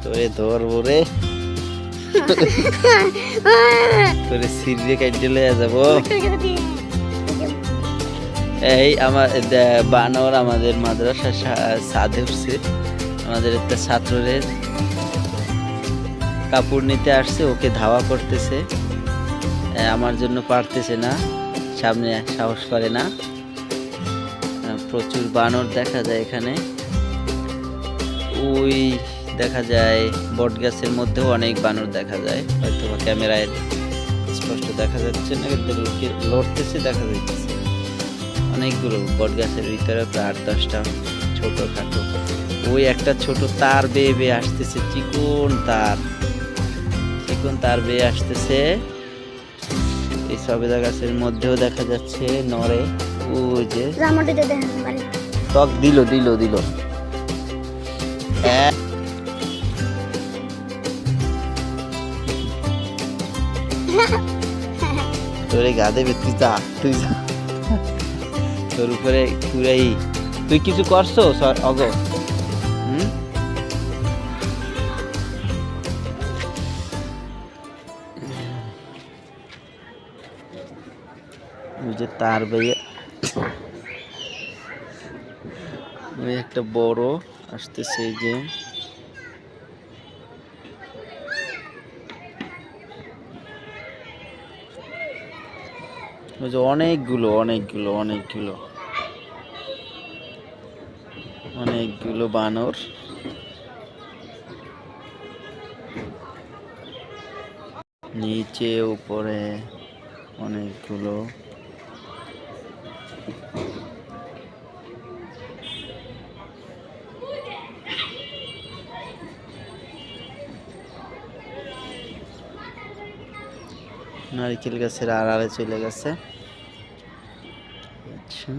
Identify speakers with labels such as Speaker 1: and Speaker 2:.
Speaker 1: তোরে ধরবো রে, তোরে সিরিয়ে কাটে লয়ে যাবো। এই আমার বানর আমাদের মাদ্রাসা ছাদে উঠছে, আমাদের একটা ছাত্রের কাপড় নিতে আসছে, ওকে ধাওয়া করতেছে, আমার জন্য পারতেছে না, সামনে সাহস করে না। প্রচুর বানর দেখা যায় এখানে। ওই দেখা যায় বট গাছের মধ্যেও অনেক বানর দেখা যায়, হয়তো বা ক্যামেরায় স্পষ্ট দেখা যাচ্ছে না, কিন্তু লড়তেছে দেখা যাচ্ছে। অনেকগুলো বট গাছের ভিতরে প্রায় 8-10টা ছোট খাটো। ওই একটা ছোট তার বেয়ে বেয়ে আসতেছে, চিকন তার বেয়ে আসতেছে। এই সবেদা গাছের মধ্যেও দেখা যাচ্ছে নরে। ওই যে টক দিল তোরে গাদে তুই যা তোর উপরে ঘুরাই। তুই কিছু করছো অগ? ওই যে তার বেয়ে ওই একটা বড় আসতেছে, এই যে ওই যে অনেকগুলো বানর। নিচে উপরে অনেকগুলো। নারকেল গাছের আড়ালে চলে গেছে। আচ্ছা।